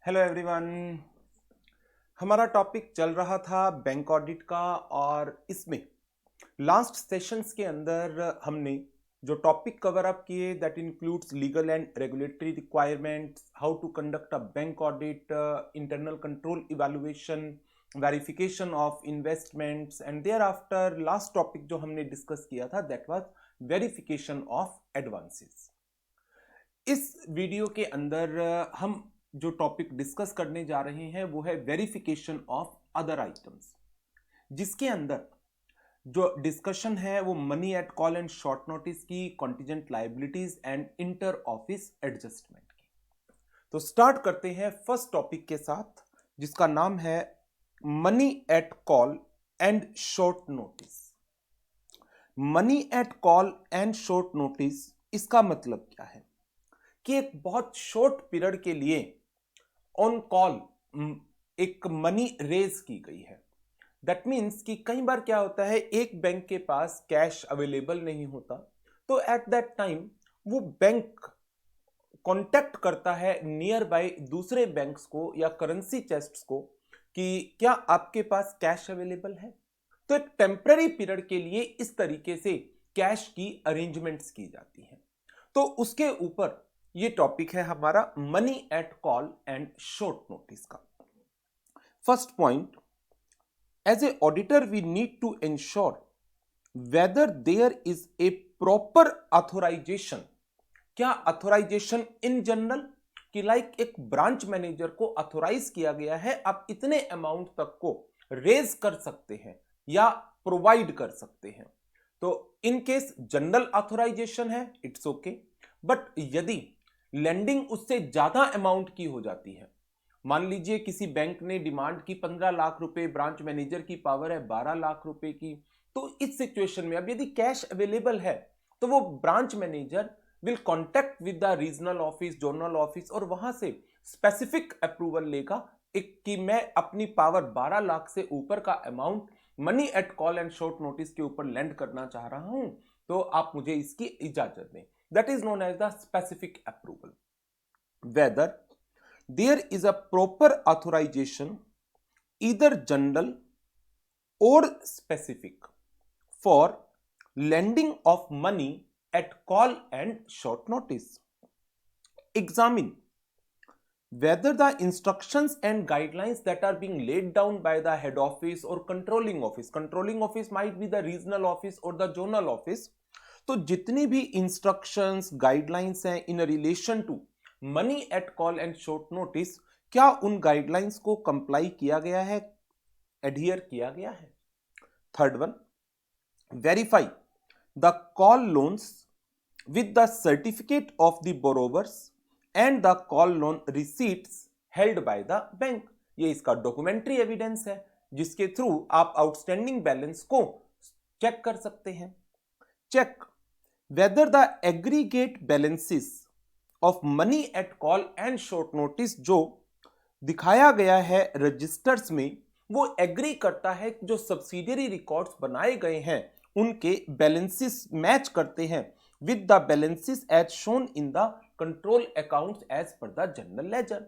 Hello everyone. हमारा topic चल रहा था बैंक ऑडिट का और इसमें लास्ट सेशंस के अंदर हमने जो टॉपिक कवर अप किए that includes legal and regulatory requirements, how to conduct a bank audit, internal control evaluation, verification of investments and thereafter last topic जो हमने डिस्कस किया था that was verification of advances. इस video के अंदर हम जो टॉपिक डिस्कस करने जा रहे हैं वो है वेरिफिकेशन ऑफ अदर आइटम्स, जिसके अंदर जो डिस्कशन है वो money at call and short notice की, contingent liabilities and inter office adjustment की। तो स्टार्ट करते हैं फर्स्ट टॉपिक के साथ, जिसका नाम है money at call and short notice. Money at call and short notice, इसका मतलब क्या है कि एक बहुत शॉर्ट पीरियड के लिए ऑन कॉल एक मनी रेज की गई है। दैट मीन्स कि कई बार क्या होता है, एक बैंक के पास कैश अवेलेबल नहीं होता, तो एट दैट टाइम वो बैंक कांटेक्ट करता है नियर बाय दूसरे बैंक्स को या करेंसी चेस्ट्स को कि क्या आपके पास कैश अवेलेबल है। तो एक टेम्पररी पीरियड के लिए इस तरीके से कैश की अरेंजमेंट्स की जाती हैं। तो उसके ऊपर ये टॉपिक है हमारा money at call and short notice का। First point, as a auditor we need to ensure whether there is a proper authorisation. क्या ऑथोराइजेशन इन जनरल कि लाइक एक ब्रांच मैनेजर को ऑथोराइज किया गया है, आप इतने अमाउंट तक को रेज कर सकते हैं या प्रोवाइड कर सकते हैं। तो इन केस जनरल ऑथोराइजेशन है, इट्स ओके। बट यदि लेंडिंग उससे ज्यादा अमाउंट की हो जाती है, मान लीजिए किसी बैंक ने डिमांड की 15 लाख रुपए, ब्रांच मैनेजर की पावर है 12 लाख रुपए की, तो इस सिचुएशन में अब यदि कैश अवेलेबल है तो वो branch manager will contact with the regional office, zonal office और वहां से स्पेसिफिक अप्रूवल लेगा एक कि मैं अपनी पावर 12 लाख से ऊपर का amount money at call and short notice के ऊपर लैंड करना चाह रहा हूं, तो आप मुझे इसकी इजाजत दें। That is known as the specific approval. Whether there is a proper authorization, either general or specific, for lending of money at call and short notice. Examine whether the instructions and guidelines that are being laid down by the head office or controlling office might be the regional office or the zonal office, तो जितनी भी instructions guidelines हैं in relation to money at call and short notice, क्या उन guidelines को comply किया गया है, एडहियर किया गया है। Third one, verify the call loans with the certificate of the borrowers and the call loan receipts held by the bank. ये इसका डॉक्यूमेंट्री एविडेंस है जिसके थ्रू आप आउटस्टैंडिंग बैलेंस को चेक कर सकते हैं। Check whether the aggregate balances of money at call and short notice जो दिखाया गया है रजिस्टर्स में, वो एग्री करता है कि जो सब्सिडियरी रिकॉर्ड्स बनाए गए हैं उनके बैलेंसेस मैच करते हैं with the balances as shown in the control accounts as per the general ledger.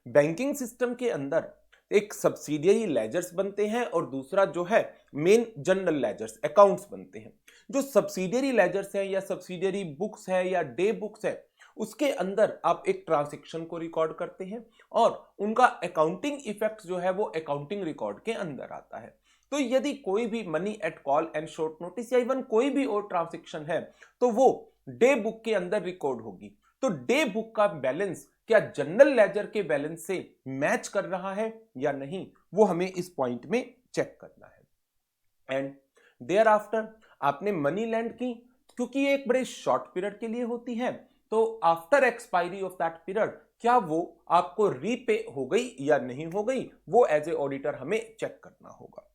Banking system के अंदर एक सब्सिडियरी लेजर्स बनते हैं और दूसरा जो है मेन जनरल लेजर्स अकाउंट्स बनते हैं। जो सब्सिडियरी लेजर्स है या सब्सिडियरी बुक्स है या डे बुक्स है, उसके अंदर आप एक ट्रांजैक्शन को रिकॉर्ड करते हैं और उनका अकाउंटिंग इफेक्ट जो है वो अकाउंटिंग रिकॉर्ड के अंदर आता है। तो यदि कोई भी money at call and short notice या इवन कोई भी और ट्रांजैक्शन है तो वो डे बुक के अंदर रिकॉर्ड होगी। तो डे बुक का बैलेंस क्या जनरल लेजर के बैलेंस से मैच कर रहा है या नहीं, वो हमें इस पॉइंट में चेक करना है। एंड देयर आफ्टर आपने मनी लैंड की, क्योंकि ये एक बड़े शॉर्ट पीरियड के लिए होती है, तो after expiry of that period क्या वो आपको रीपे हो गई या नहीं हो गई, वो एज ए ऑडिटर हमें चेक करना होगा।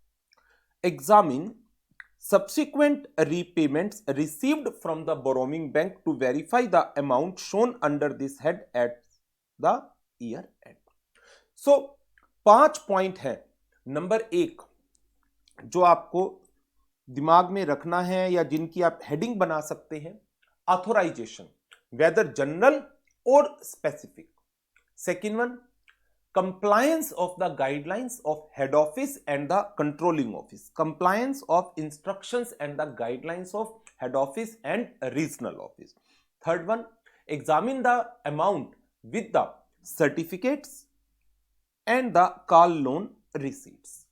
Examine subsequent repayments received from the borrowing bank to verify the amount shown under this head at the year end. So 5 point है। नंबर 1 जो आपको दिमाग में रखना है या जिनकी आप हेडिंग बना सकते हैं, ऑथोराइजेशन वेदर जनरल और specific. Second one, compliance of the guidelines of head office and the controlling office, compliance of instructions and the guidelines of head office and regional office. Third one, examine the amount with the certificates and the car loan receipts.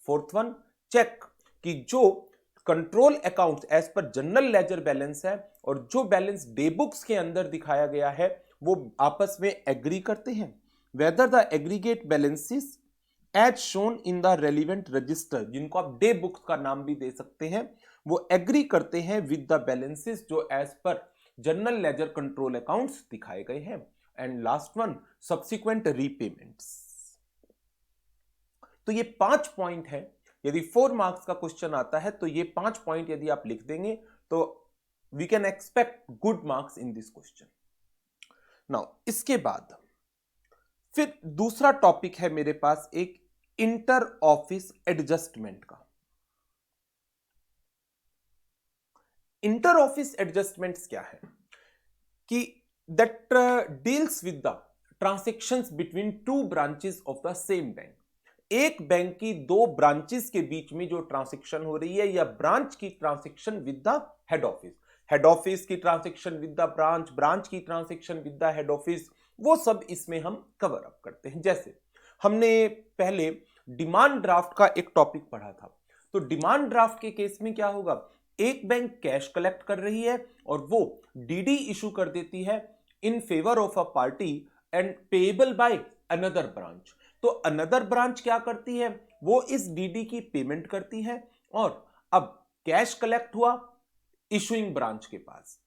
Fourth one, check कि जो control accounts as per general ledger balance है और जो balance day books के अंदर दिखाया गया है वो आपस में एग्री करते हैं, whether the aggregate balances as shown in the relevant register, जिनको आप डे बुक्स का नाम भी दे सकते हैं, वो एग्री करते हैं विद द बैलेंसेस जो as per general ledger control accounts दिखाए गए हैं. And last one, subsequent repayments. तो ये 5 पॉइंट है. यदि 4 मार्क्स का क्वेश्चन आता है तो ये 5 पॉइंट यदि आप लिख देंगे तो we can expect good marks in this question. Now इसके बाद फिर दूसरा टॉपिक है मेरे पास एक इंटर ऑफिस एडजस्टमेंट का. इंटर ऑफिस एडजस्टमेंट्स क्या है कि that deals with the transactions between 2 branches of the same bank. एक बैंक की 2 ब्रांचेस के बीच में जो ट्रांजैक्शन हो रही है या ब्रांच की transaction with the head office, head office की transaction with the branch, branch की transaction with the head office, वो सब इसमें हम कवर अप करते हैं. जैसे हमने पहले डिमांड ड्राफ्ट का एक टॉपिक पढ़ा था. तो डिमांड ड्राफ्ट के केस में क्या होगा, एक बैंक कैश कलेक्ट कर रही है और वो डीडी इशू कर देती है in favour of a party and payable by another branch. तो अनदर ब्रांच क्या करती है, वो इस डीडी की पेमेंट करती है और अब कैश कलेक्ट हुआ इशूइंग ब्रांच के पास,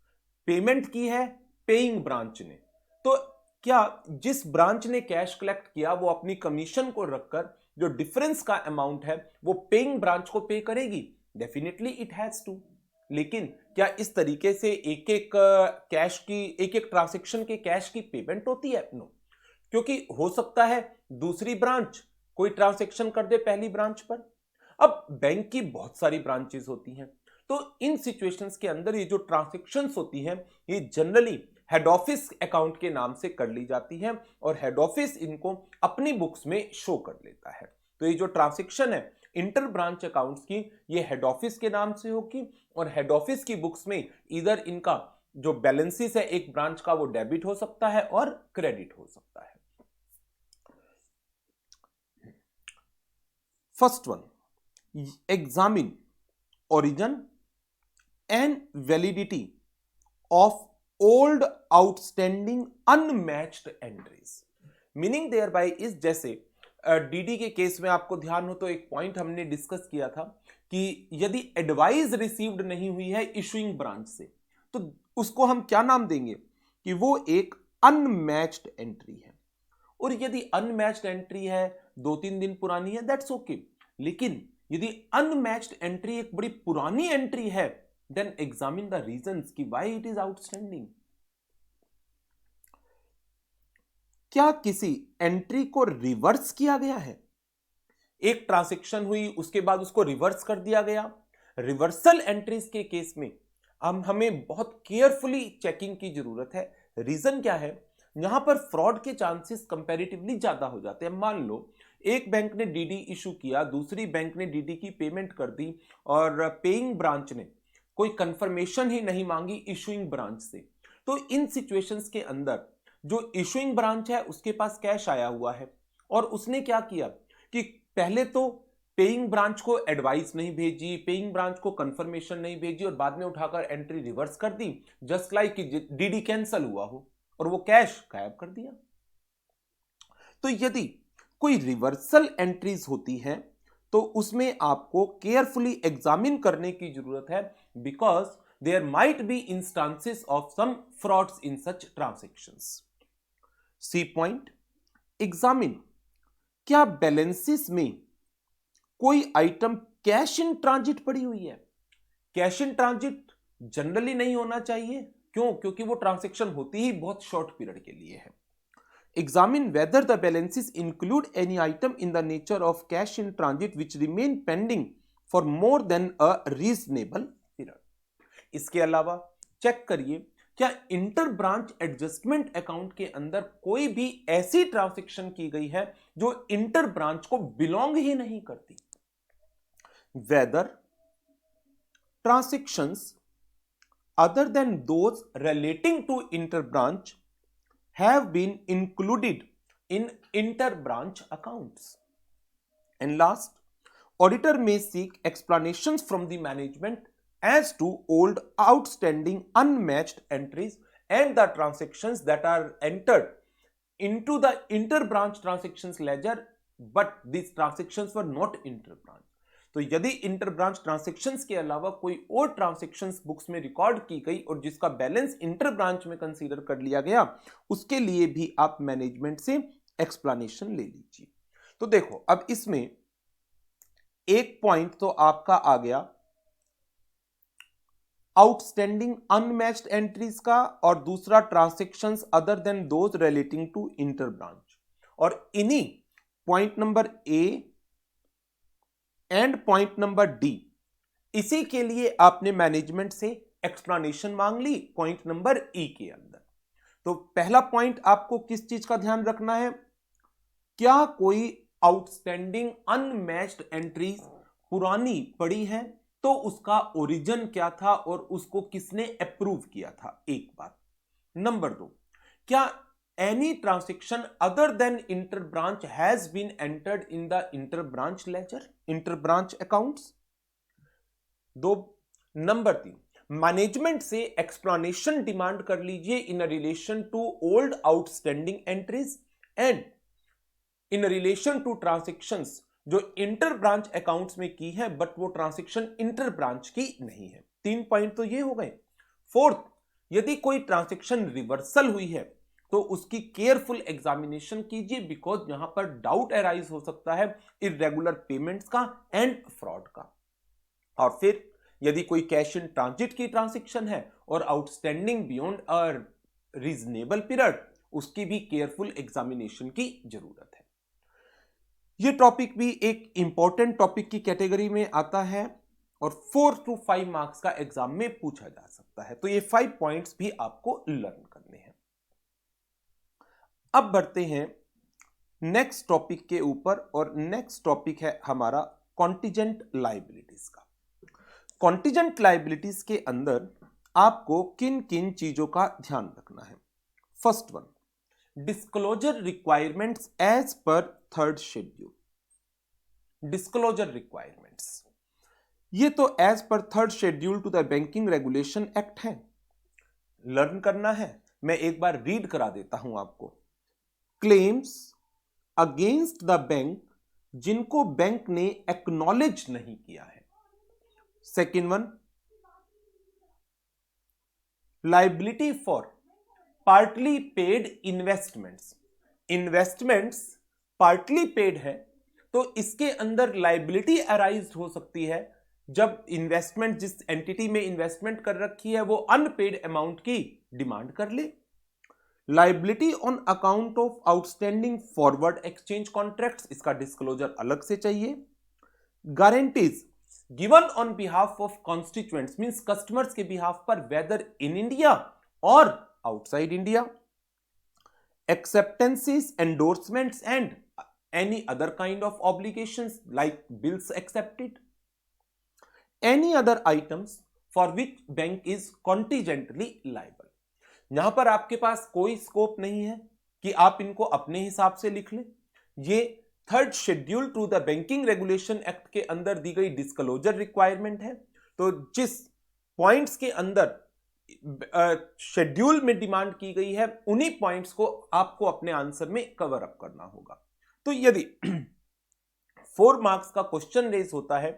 पेमेंट की है पेइंग ब्रांच ने. तो क्या जिस ब्रांच ने कैश कलेक्ट किया वो अपनी कमीशन को रखकर जो डिफरेंस का अमाउंट है वो पेइंग ब्रांच को पे करेगी? Definitely it has to. लेकिन क्या इस तरीके से एक एक कैश की, एक एक ट्रांजैक्शन के कैश की पेमेंट होती है? नो. क्योंकि हो सकता है दूसरी ब्रांच कोई ट्रांजैक्शन कर दे पहली ब्रांच पर. अब बैंक की बहुत सारी ब्रांचेस होती हैं, तो इन सिचुएशंस के अंदर ये जो ट्रांजैक्शंस होती हैं ये जनरली हेड ऑफिस अकाउंट के नाम से कर ली जाती है और हेड ऑफिस इनको अपनी बुक्स में शो कर लेता है. तो ये जो ट्रांजैक्शन है इंटर ब्रांच अकाउंट्स की, ये हेड ऑफिस के नाम से होगी और हेड ऑफिस की बुक्स में इधर इनका जो बैलेंसेस है एक ब्रांच का वो डेबिट हो सकता है और क्रेडिट हो सकता है. First one, examine origin and validity of old outstanding unmatched entries. Meaning thereby is, जैसे डीडी के केस में आपको ध्यान हो तो एक पॉइंट हमने डिस्कस किया था कि यदि एडवाइस रिसीव्ड नहीं हुई है इशूइंग ब्रांच से तो उसको हम क्या नाम देंगे कि वो एक अनमैच्ड एंट्री है. और यदि अनमैच्ड एंट्री है 2-3 दिन पुरानी है, दैट्स ओके. लेकिन यदि अनमैच्ड एंट्री एक बड़ी पुरानी एंट्री है, देन एग्जामिन द रीजंस कि व्हाई इट इज आउटस्टैंडिंग. क्या किसी एंट्री को रिवर्स किया गया है? एक ट्रांजैक्शन हुई उसके बाद उसको रिवर्स कर दिया गया. रिवर्सल एंट्रीज के केस में हमें बहुत केयरफुली चेकिंग की जरूरत है. रीजन क्या है, यहां पर फ्रॉड के चांसेस कंपैरेटिवली ज्यादा हो जाते हैं. मान लो एक बैंक ने डीडी इशू किया, दूसरी बैंक ने डीडी की पेमेंट कर दी और पेइंग ब्रांच ने कोई कंफर्मेशन ही नहीं मांगी इशूइंग ब्रांच से. तो इन सिचुएशंस के अंदर जो इशूइंग ब्रांच है उसके पास कैश आया हुआ है और उसने क्या किया कि पहले तो पेइंग ब्रांच को एडवाइस नहीं भेजी, पेइंग ब्रांच को कंफर्मेशन नहीं भेजी और बाद में उठाकर एंट्री रिवर्स कर दी, जस्ट लाइक कि डीडी कैंसिल हुआ हो और वो कैश गायब कर दिया. तो यदि कोई रिवर्सल एंट्रीज होती हैं तो उसमें आपको केयरफुली एग्जामिन करने की जरूरत है, because there might be instances of some frauds in such transactions. C point, examine क्या बैलेंसेस में कोई आइटम कैश इन ट्रांजिट पड़ी हुई है. कैश इन ट्रांजिट जनरली नहीं होना चाहिए. क्यों? क्योंकि वो ट्रांजैक्शन होती ही बहुत शॉर्ट पीरियड के लिए है. Examine whether the balances include any item in the nature of cash in transit which remain pending for more than a reasonable period. इसके अलावा चेक करिए क्या इंटर ब्रांच एडजस्टमेंट अकाउंट के अंदर कोई भी ऐसी ट्रांजैक्शन की गई है जो इंटर ब्रांच को बिलोंग ही नहीं करती? Whether transactions other than those relating to interbranch have been included in interbranch accounts. And last, auditor may seek explanations from the management as to old outstanding unmatched entries and the transactions that are entered into the interbranch transactions ledger, but these transactions were not interbranch. तो यदि inter branch transactions के अलावा कोई और transactions books में record की गई और जिसका बैलेंस इंटर ब्रांच में कंसीडर कर लिया गया, उसके लिए भी आप मैनेजमेंट से एक्सप्लेनेशन ले लीजिए। तो देखो, अब इसमें एक पॉइंट तो आपका आ गया आउटस्टैंडिंग अनमैच्ड एंट्रीज का, और दूसरा transactions other than those relating to inter branch. और इन्हीं point number A and point number D, इसी के लिए आपने मैनेजमेंट से एक्सप्लेनेशन मांग ली पॉइंट नंबर ई के अंदर। तो पहला पॉइंट आपको किस चीज का ध्यान रखना है? क्या कोई आउटस्टैंडिंग अनमैच्ड एंट्रीज पुरानी पड़ी है तो उसका ओरिजिन क्या था और उसको किसने अप्रूव किया था, एक बात। नंबर 2, क्या any transaction other than interbranch has been entered in the interbranch ledger, interbranch accounts? दो। नंबर 3, मैनेजमेंट से एक्सप्लेनेशन डिमांड कर लीजिए in relation to old outstanding entries and in relation to transactions जो इंटर ब्रांच अकाउंट्स में की है but वो transaction inter branch की नहीं है। 3 पॉइंट तो ये हो गए। 4th, यदि कोई ट्रांजेक्शन रिवर्सल हुई है तो उसकी केयरफुल एग्जामिनेशन कीजिए, बिकॉज यहां पर डाउट अराइज हो सकता है इरेगुलर पेमेंट्स का एंड फ्रॉड का। और फिर यदि कोई कैश इन ट्रांजिट की ट्रांजैक्शन है और outstanding beyond a reasonable period, उसकी भी केयरफुल एग्जामिनेशन की जरूरत है। यह टॉपिक भी एक इंपॉर्टेंट टॉपिक की कैटेगरी में आता है और 4 to 5 मार्क्स का एग्जाम में पूछा जा सकता है। तो ये 5 पॉइंट्स भी आपको लर्न करने हैं। अब बढ़ते हैं नेक्स्ट टॉपिक के ऊपर, और नेक्स्ट टॉपिक है हमारा कॉन्टिजेंट लायबिलिटीज का। कॉन्टिजेंट लायबिलिटीज के अंदर आपको किन किन चीजों का ध्यान रखना है? First one, disclosure requirements as per 3rd schedule. Disclosure requirements ये तो as per 3rd schedule to the banking regulation act है। लर्न करना है, मैं एक बार रीड करा देता हूं आपको। क्लेम्स अगेंस्ट द बैंक जिनको बैंक ने एक्नॉलेज नहीं किया है। Second one, liability for partly paid investments. Investments partly paid है तो इसके अंदर लायबिलिटी अराइज हो सकती है जब इन्वेस्टमेंट, जिस एंटिटी में इन्वेस्टमेंट कर रखी है वो अनपेड अमाउंट की डिमांड कर ले। Liability on account of outstanding forward exchange contracts, इसका डिस्क्लोजर अलग से चाहिए। Guarantees given on behalf of constituents, means customers के बिहाफ पर, वेदर इन इंडिया और outside India. Acceptances, endorsements and any other kind of obligations like bills accepted. Any other items for which bank is contingently liable. यहां पर आपके पास कोई scope नहीं है कि आप इनको अपने हिसाब से लिख लें। ये 3rd schedule to the banking regulation act के अंदर दी गई डिस्क्लोजर रिक्वायरमेंट है। तो जिस पॉइंट्स के अंदर शेड्यूल में डिमांड की गई है उन्हीं पॉइंट्स को आपको अपने आंसर में कवर अप करना होगा। तो यदि 4 मार्क्स का क्वेश्चन रेज होता है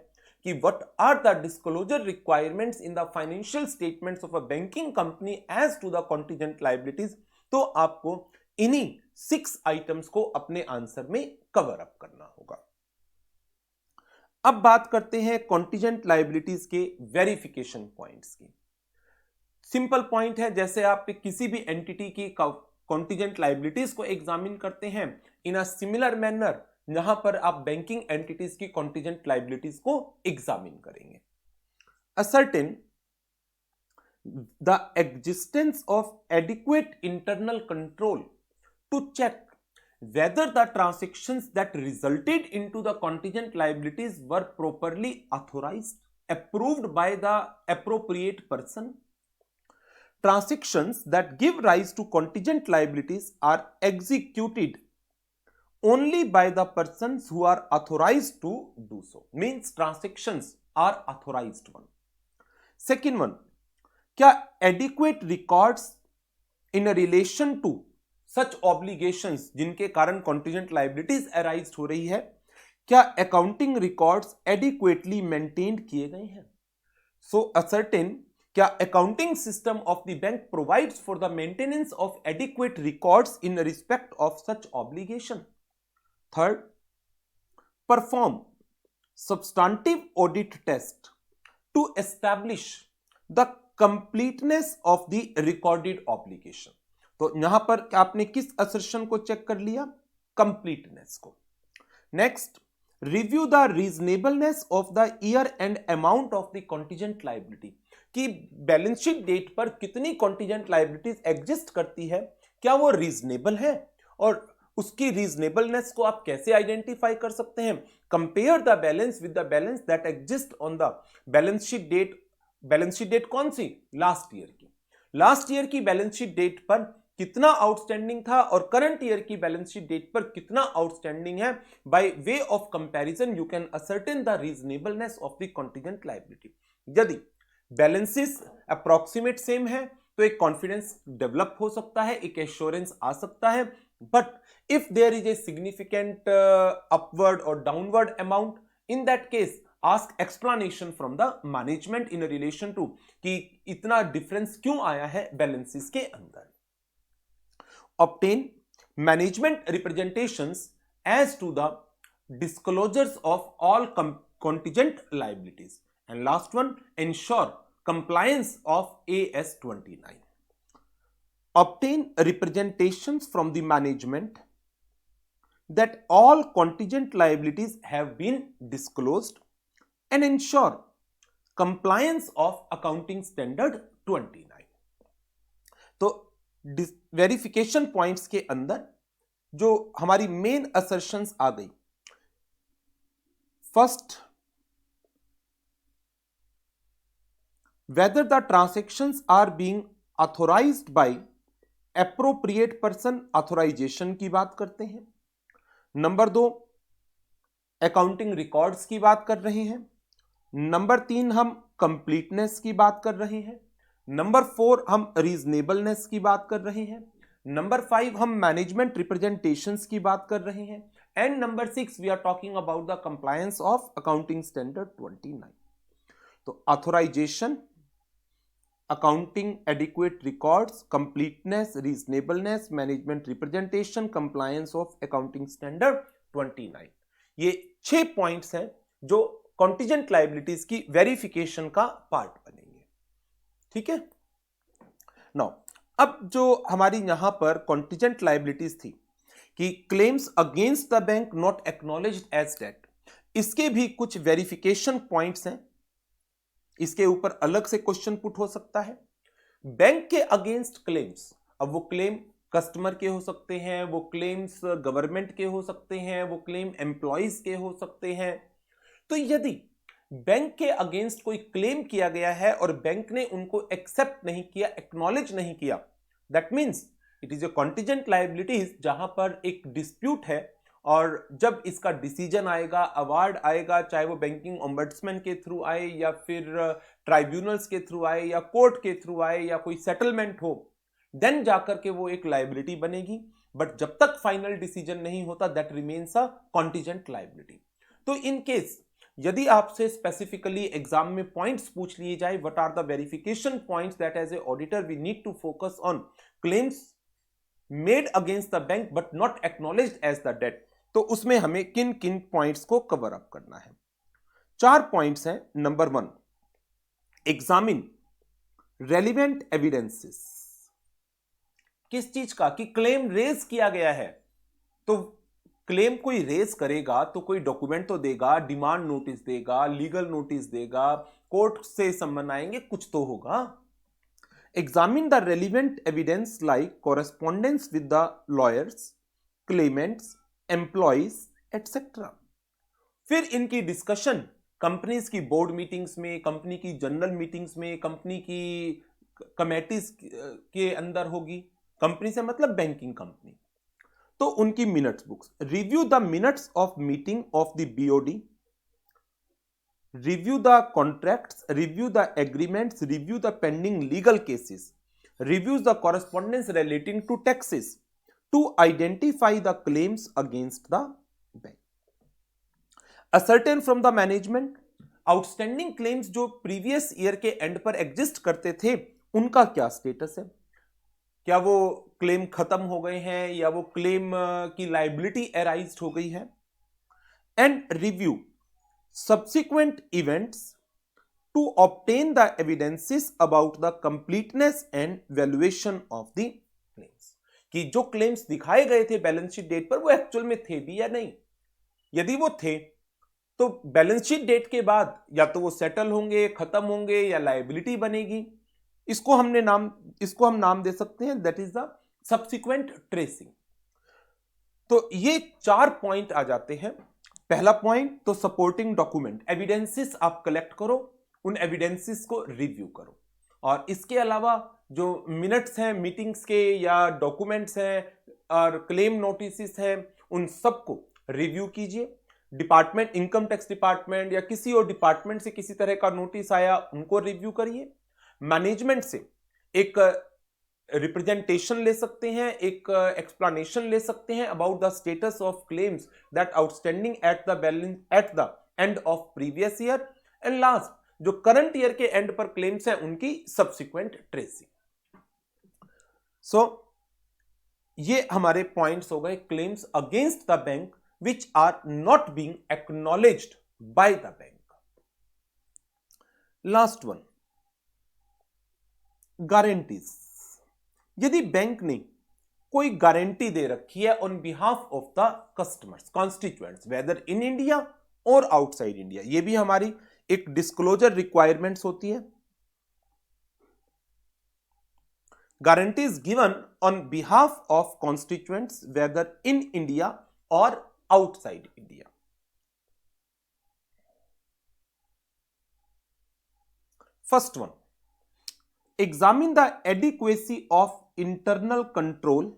कि what are the disclosure requirements in the financial statements of a banking company as to the contingent liabilities, तो आपको इन्हीं 6 आइटम्स को अपने आंसर में कवर अप करना होगा। अब बात करते हैं कॉन्टिजेंट लायबिलिटीज के वेरिफिकेशन पॉइंट्स की। सिंपल पॉइंट है, जैसे आप किसी भी एंटिटी की कॉन्टिजेंट लायबिलिटीज को एग्जामिन करते हैं, इन अ सिमिलर मैनर यहां पर आप बैंकिंग एंटिटीज की कॉन्टिजेंट लायबिलिटीज को एग्जामिन करेंगे। A certain the existence of adequate internal control to check whether the transactions that resulted into the contingent liabilities were properly authorized, approved by the appropriate person. Transactions that give rise to contingent liabilities are executed only by the persons who are authorized to do so. Means transactions are authorized one. Second one, क्या adequate records in a relation to such obligations जिनके कारण contingent liabilities arise हो रही है, क्या accounting records adequately maintained किए गए हैं? So ascertain क्या accounting system of the bank provides for the maintenance of adequate records in respect of such obligation. Third, perform substantive audit test to establish the completeness of the recorded obligation. तो यहां पर आपने किस assertion को check कर लिया? completeness को. Next, review the reasonableness of the year end amount of the contingent liability. कि बैलेंस शीट डेट पर कितनी contingent liabilities एग्जिस्ट करती है, क्या वो रीजनेबल है, और उसकी रीजनेबलनेस को आप कैसे आइडेंटिफाई कर सकते हैं? Compare the balance with the balance that exist on the balance sheet date. Balance sheet date कौन सी? लास्ट ईयर की. लास्ट ईयर की बैलेंस शीट डेट पर कितना आउटस्टैंडिंग था और करंट ईयर की बैलेंस शीट डेट पर कितना आउटस्टैंडिंग है. By way of comparison you can ascertain the reasonableness of the contingent liability. यदि बैलेंसेस अप्रोक्सीमेट सेम है तो एक कॉन्फिडेंस डेवलप हो सकता है, एक एश्योरेंस आ सकता है. But if there is a significant upward or downward amount, in that case ask explanation from the management in relation to कि इतना डिफरेंस क्यों आया है बैलेंसेस के अंदर. obtain management representations as to the disclosures of all contingent liabilities. And last one, ensure compliance of AS 29. Obtain representations from the management that all contingent liabilities have been disclosed and ensure compliance of accounting standard 29. तो verification points के अंदर जो हमारी main assertions आ गई. First, whether the transactions are being authorized by appropriate person, authorization की बात करते हैं. नंबर 2, अकाउंटिंग रिकॉर्ड्स की बात कर रहे हैं. नंबर 3, हम कंप्लीटनेस की बात कर रहे हैं. नंबर 4, हम रीजनेबलनेस की बात कर रहे हैं. नंबर 5, हम मैनेजमेंट रिप्रेजेंटेशंस की बात कर रहे हैं. And number 6, we are talking about the compliance of accounting standard 29. तो authorisation, accounting adequate records, completeness, reasonableness, management representation, compliance of accounting standard 29. ये 6 पॉइंट्स हैं जो contingent liabilities की वेरिफिकेशन का पार्ट बनेंगे. ठीक है. नाउ अब जो हमारी यहां पर contingent liabilities थी कि claims against the bank not acknowledged as debt, इसके भी कुछ वेरिफिकेशन पॉइंट्स हैं. इसके ऊपर अलग से क्वेश्चन पुट हो सकता है. बैंक के अगेंस्ट क्लेम्स, अब वो क्लेम कस्टमर के हो सकते हैं, वो क्लेम्स गवर्नमेंट के हो सकते हैं, वो क्लेम एम्प्लॉइज के हो सकते हैं. तो यदि बैंक के अगेंस्ट कोई क्लेम किया गया है और बैंक ने उनको एक्सेप्ट नहीं किया, एक्नॉलेज नहीं किया, that means it is a contingent liabilities जहां पर एक डिस्प्यूट है और जब इसका डिसीजन आएगा, अवार्ड आएगा, चाहे वो बैंकिंग ओम्बड्समैन के थ्रू आए या फिर ट्राइब्यूनल्स के थ्रू आए या कोर्ट के थ्रू आए या कोई सेटलमेंट हो, देन जाकर के वो एक लायबिलिटी बनेगी. बट जब तक फाइनल डिसीजन नहीं होता, that remains a contingent liability. तो इन केस यदि आपसे स्पेसिफिकली एग्जाम में पॉइंट्स पूछ लिए जाए, what are the verification points that as a auditor we need to focus on claims made against the bank but not acknowledged as the date, तो उसमें हमें किन किन पॉइंट्स को कवर अप करना है. 4 पॉइंट्स हैं. Number 1, examine relevant evidences. किस चीज का? कि क्लेम रेज किया गया है. तो क्लेम कोई रेज करेगा तो कोई डॉक्यूमेंट तो देगा, डिमांड नोटिस देगा, लीगल नोटिस देगा, कोर्ट से समन आएंगे, कुछ तो होगा. Examine the relevant evidence like correspondence with the lawyers, Clements, employees etcetera. फिर इनकी डिस्कशन कंपनीज की बोर्ड मीटिंग्स में, कंपनी की जनरल मीटिंग्स में, कंपनी की कमेटीज के अंदर होगी। कंपनी से मतलब बैंकिंग कंपनी। तो उनकी minutes books, review the minutes of meeting of the BOD, review the contracts, review the agreements, review the pending legal cases, reviews the correspondence relating to taxes to identify the claims against the bank. Ascertain from the management outstanding claims जो previous year के end पर exist करते थे उनका क्या status है, क्या वो क्लेम खत्म हो गए हैं या वो क्लेम की लाइबिलिटी अराइज हो गई है। And review subsequent events to obtain the evidences about the completeness and valuation of the claims, कि जो क्लेम्स दिखाए गए थे बैलेंस शीट डेट पर वो एक्चुअल में थे भी या नहीं। यदि वो थे तो बैलेंस शीट डेट के बाद या तो वो सेटल होंगे, खत्म होंगे या लायबिलिटी बनेगी। इसको हम नाम दे सकते हैं that is the subsequent tracing. तो ये 4 पॉइंट आ जाते हैं। पहला पॉइंट तो सपोर्टिंग डॉक्यूमेंट, एविडेंसेस आप कलेक्ट करो, उन एविडेंसेस को रिव्यू करो, और इसके अलावा जो मिनट्स हैं मीटिंग्स के या डॉक्यूमेंट्स हैं और क्लेम नोटिस हैं उन सबको रिव्यू कीजिए। डिपार्टमेंट, इनकम टैक्स डिपार्टमेंट या किसी और डिपार्टमेंट से किसी तरह का नोटिस आया उनको रिव्यू करिए। मैनेजमेंट से एक रिप्रेजेंटेशन ले सकते हैं, एक एक्सप्लेनेशन ले सकते हैं about the status of claims that outstanding at the end of previous year. And last, जो करंट ईयर के एंड पर क्लेम्स हैं उनकी सब्सिक्वेंट ट्रेसिंग। सो ये हमारे पॉइंट्स हो गए claims against the bank which are not being acknowledged by the bank. Last one, guarantees. यदि बैंक ने कोई गारंटी दे रखी है on behalf of the customers, constituents, whether in India और आउटसाइड इंडिया, ये भी हमारी एक डिस्क्लोजर रिक्वायरमेंट्स होती है। Guarantees given on behalf of constituents whether in India और outside India. First one, examine the adequacy of internal control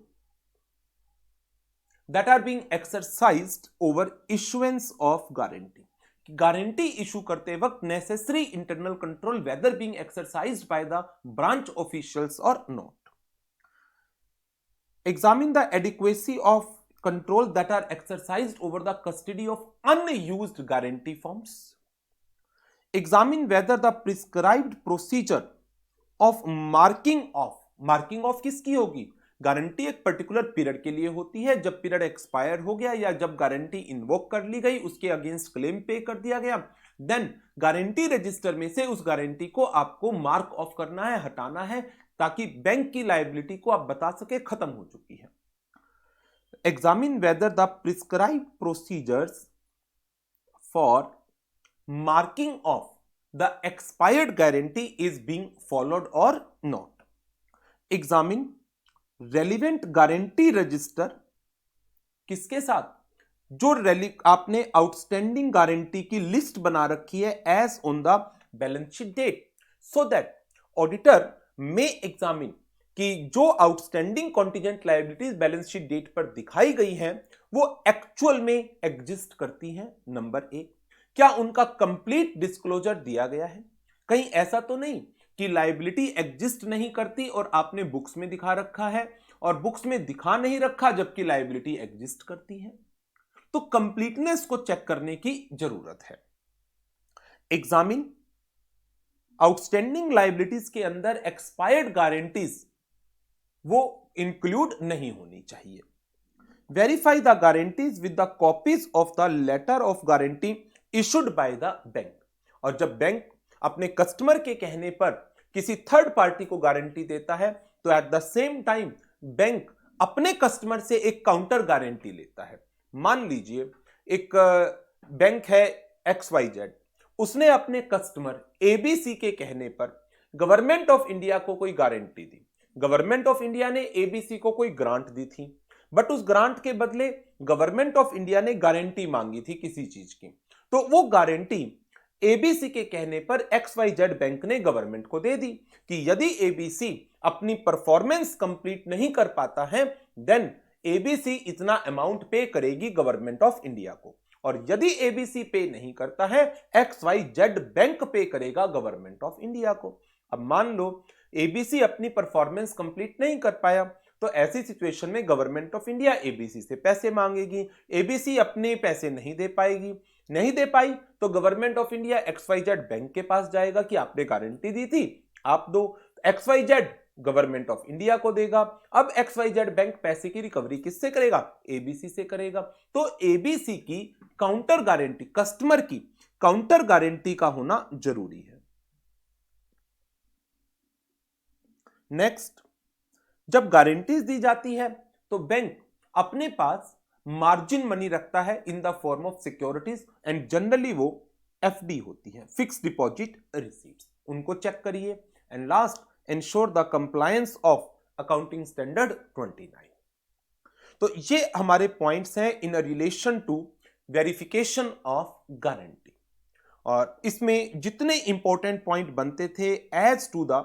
that are being exercised over issuance of guarantee. Guarantee issue करते वक्त necessary internal control whether being exercised by the branch officials और not. Examine the adequacy of control that are exercised over the custody of unused guarantee forms. Examine whether the prescribed procedure of marking of किसकी होगी? Guarantee एक particular period के लिए होती है, जब period expire हो गया या जब गारंटी इन्वोक कर ली गई, उसके अगेंस्ट क्लेम पे कर दिया गया, देन गारंटी रजिस्टर में से उस गारंटी को आपको मार्क ऑफ करना है, हटाना है, ताकि बैंक की लायबिलिटी को आप बता सके खत्म हो चुकी है। Examine whether the prescribed procedures for marking of the expired guarantee is being followed or not. Examine relevant guarantee register किसके साथ? जो आपने आउटस्टैंडिंग गारंटी की लिस्ट बना रखी है as on the balance sheet date, so that auditor may examine कि जो outstanding contingent liabilities balance sheet date पर दिखाई गई हैं वो एक्चुअल में एग्जिस्ट करती हैं। नंबर एक, क्या उनका कंप्लीट डिस्क्लोजर दिया गया है? कहीं ऐसा तो नहीं कि लायबिलिटी एग्जिस्ट नहीं करती और आपने बुक्स में दिखा रखा है और बुक्स में दिखा नहीं रखा जबकि लायबिलिटी एग्जिस्ट करती है। तो कंप्लीटनेस को चेक करने की जरूरत है। एग्जामिन आउटस्टैंडिंग लायबिलिटीज के अंदर एक्सपायर्ड गारंटीज वो इंक्लूड नहीं होनी चाहिए। Verify the guarantees with the copies of the letter of guarantee issued by the bank. और जब बैंक अपने कस्टमर के कहने पर किसी थर्ड पार्टी को गारंटी देता है तो at the same time bank अपने कस्टमर से एक काउंटर गारंटी लेता है। मान लीजिए एक बैंक है XYZ, उसने अपने कस्टमर ABC के कहने पर गवर्नमेंट ऑफ इंडिया को कोई guarantee the, government of India ने एबीसी को कोई ग्रांट दी थी, बट उस ग्रांट के बदले गवर्नमेंट ऑफ इंडिया ने गारंटी मांगी थी किसी चीज की, तो वो गारंटी एबीसी के कहने पर XYZ बैंक ने गवर्नमेंट को दे दी कि यदि एबीसी अपनी परफॉर्मेंस कंप्लीट नहीं कर पाता है देन एबीसी इतना अमाउंट पे करेगी गवर्नमेंट ऑफ इंडिया को, और यदि एबीसी पे नहीं करता है XYZ बैंक पे करेगा गवर्नमेंट ऑफ इंडिया को। अब मान लो एबीसी अपनी परफॉर्मेंस कंप्लीट नहीं कर पाया, तो ऐसी सिचुएशन में गवर्नमेंट ऑफ इंडिया एबीसी से पैसे मांगेगी, एबीसी अपने पैसे नहीं दे पाएगी, नहीं दे पाई तो government of India XYZ bank के पास जाएगा कि आपने गारंटी दी थी आप दो, XYZ गवर्नमेंट ऑफ इंडिया को देगा। अब XYZ बैंक पैसे की रिकवरी किससे करेगा? एबीसी से करेगा। तो एबीसी की काउंटर गारंटी, कस्टमर की काउंटर गारंटी का होना जरूरी है। नेक्स्ट, जब गारंटीज दी जाती है तो बैंक अपने पास मार्जिन मनी रखता है in the form of securities, and generally वो एफडी होती है, फिक्स डिपॉजिट रिसीट्स, उनको चेक करिए। And last, ensure the compliance of accounting standard 29। तो ये हमारे पॉइंट्स हैं in relation to verification of guarantee, और इसमें जितने इंपॉर्टेंट पॉइंट बनते थे as to the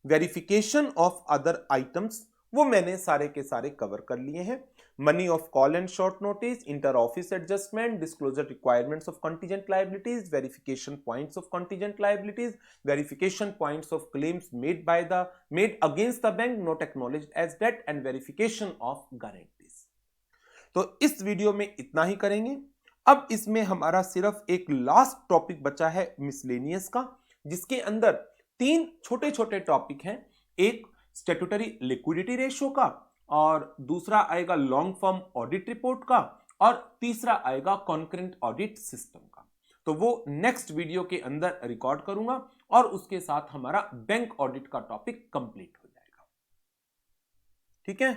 verification of other items वो मैंने सारे के सारे कवर कर लिए हैं। Money of call and short notice, inter office adjustment, disclosure requirements of contingent liabilities, verification points of contingent liabilities, verification points of claims made against the bank not acknowledged as date, and verification of guarantees. तो इस video में इतना ही करेंगे। अब इसमें हमारा सिर्फ एक लास्ट टॉपिक बचा है मिसलेनियस का, जिसके अंदर 3 छोटे छोटे टॉपिक हैं, एक स्टैट्यूटरी लिक्विडिटी रेशियो का, और दूसरा आएगा लॉन्ग फॉर्म ऑडिट रिपोर्ट का, और तीसरा आएगा कॉन्करेंट ऑडिट सिस्टम का। तो वो नेक्स्ट वीडियो के अंदर रिकॉर्ड करूंगा, और उसके साथ हमारा बैंक ऑडिट का टॉपिक कंप्लीट हो जाएगा। ठीक है।